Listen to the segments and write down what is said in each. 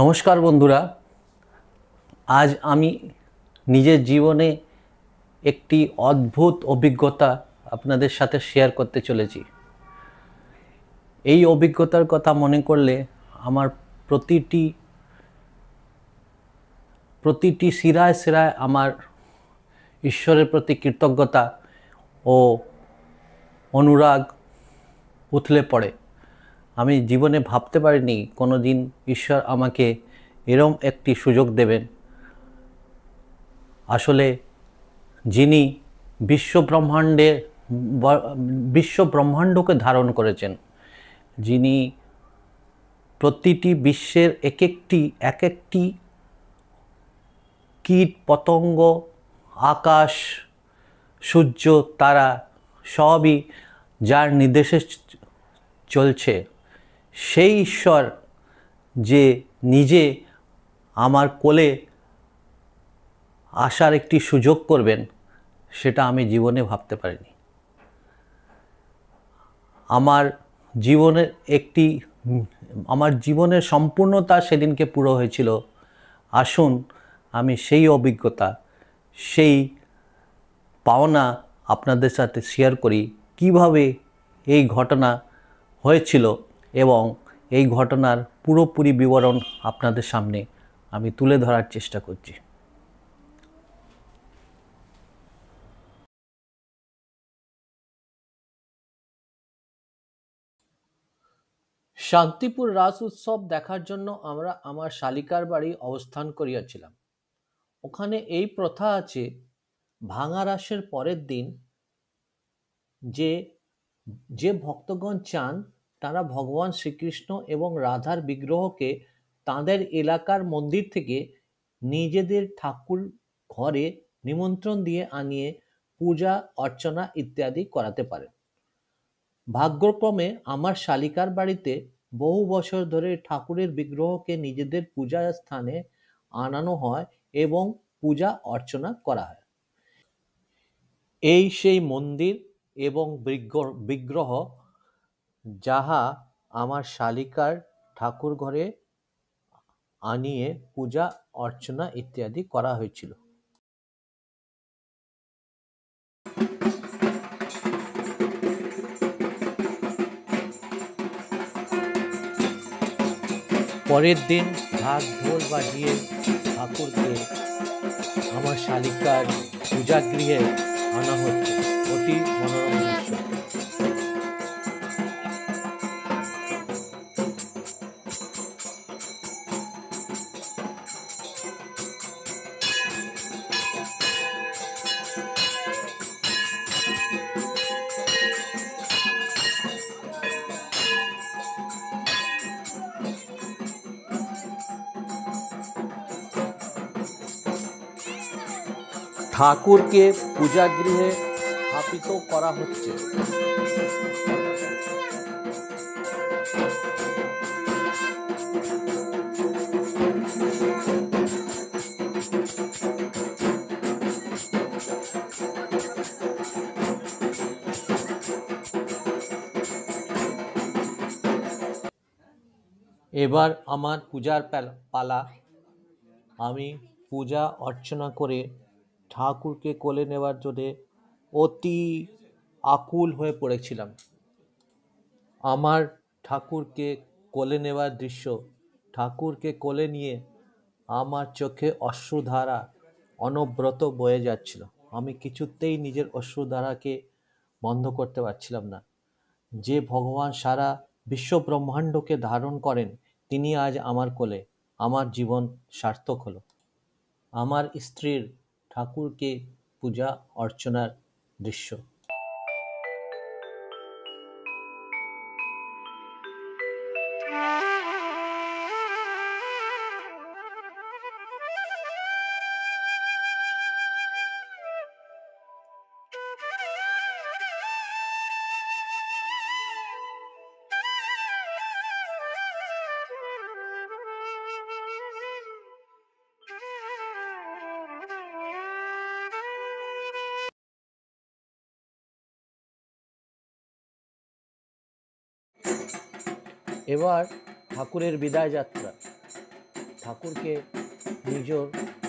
নমস্কার বন্ধুরা, আজ আমি নিজের জীবনে একটি অদ্ভুত অভিজ্ঞতা আপনাদের সাথে শেয়ার করতে চলেছি। এই অভিজ্ঞতার কথা মনে করলে আমার প্রতিটি শিরায় শিরায় আমার ঈশ্বরের প্রতি কৃতজ্ঞতা ও অনুরাগ উথলে পড়ে। আমি জীবনে ভাবতে পারিনি কোনো দিন ঈশ্বর আমাকে এরম একটি সুযোগ দেবেন। আসলে যিনি বিশ্বব্রহ্মাণ্ডকে ধারণ করেছেন, যিনি প্রতিটি বিশ্বের এক একটি কীট পতঙ্গ, আকাশ, সূর্য, তারা সবই যার নির্দেশে চলছে, সেই ঈশ্বর যে নিজে আমার কোলে আসার একটি সুযোগ করবেন, সেটা আমি জীবনে ভাবতে পারিনি। আমার জীবনের সম্পূর্ণতা সেদিনকে পুরো হয়েছিল। আসুন আমি সেই অভিজ্ঞতা, সেই পাওনা আপনাদের সাথে শেয়ার করি, কিভাবে এই ঘটনা হয়েছিল এবং এই ঘটনার পুরোপুরি বিবরণ আপনাদের সামনে আমি তুলে ধরার চেষ্টা করছি। শান্তিপুর রাস উৎসব দেখার জন্য আমরা আমার শালিকার বাড়ি অবস্থান করিয়াছিলাম। ওখানে এই প্রথা আছে, ভাঙা রাসের পরের দিন যে যে ভক্তগণ চান, তারা ভগবান শ্রীকৃষ্ণ এবং রাধার বিগ্রহকে তাদের এলাকার মন্দির থেকে নিজেদের ঠাকুর ঘরে নিমন্ত্রণ দিয়ে আনিয়ে পূজা অর্চনা ইত্যাদি করাতে পারে। ভাগ্যক্রমে আমার শালিকার বাড়িতে বহু বছর ধরে ঠাকুরের বিগ্রহকে নিজেদের পূজা স্থানে আনানো হয় এবং পূজা অর্চনা করা হয়। এই সেই মন্দির এবং বিগ্রহ যাহা আমার শালিকার ঠাকুর ঘরে আনিয়ে পূজা অর্চনা ইত্যাদি করা হয়েছিল। পরের দিন ঢাক ঢোল বাজিয়ে ঠাকুরকে আমার শালিকার পূজাগৃহে আনা হচ্ছে। অতি মনোরম দৃশ্য। ঠাকুরকে পূজাগৃহে স্থাপিত করা হচ্ছে। এবার আমার পূজার পালা। আমি পূজা অর্চনা করে ঠাকুরকে কোলে নেওয়ার জন্যে অতি আকুল হয়ে পড়েছিলাম। আমার ঠাকুরকে কোলে নেওয়ার দৃশ্য, ঠাকুরকে কোলে নিয়ে আমার চোখে অশ্রুধারা অনবরত বয়ে যাচ্ছিল। আমি কিছুতেই নিজের অশ্রুধারাকে বন্ধ করতে পারছিলাম না। যে ভগবান সারা বিশ্ব ব্রহ্মাণ্ডকে ধারণ করেন, তিনি আজ আমার কোলে। আমার জীবন সার্থক হলো। আমার স্ত্রীর ঠাকুরকে পূজা অর্চনার দৃশ্য। এবার ঠাকুরের বিদায় যাত্রা। ঠাকুরকে নিজের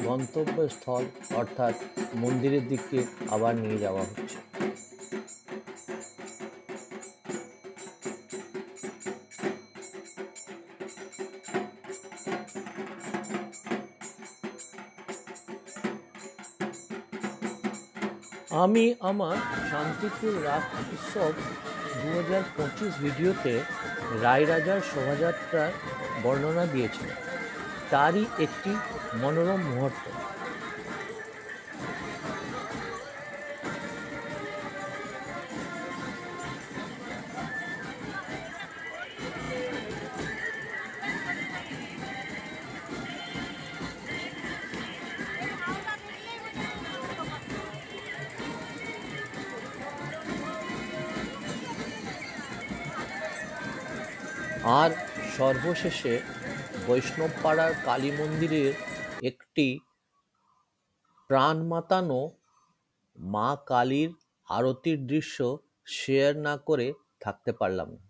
গন্তব্যস্থল অর্থাৎ মন্দিরের দিকে আবার নিয়ে যাওয়া হচ্ছে। আমি আমার শান্তিপুর রাস উৎসব 2025 ভিডিওতে রায়রাজার শোভাযাত্রার বর্ণনা দিয়েছিলাম, তারই একটি মনোরম মুহূর্ত। আর সর্বশেষে বৈষ্ণবপাড়ার কালী মন্দিরের একটি প্রাণ মাতানো মা কালীর আরতির দৃশ্য শেয়ার না করে থাকতে পারলাম না।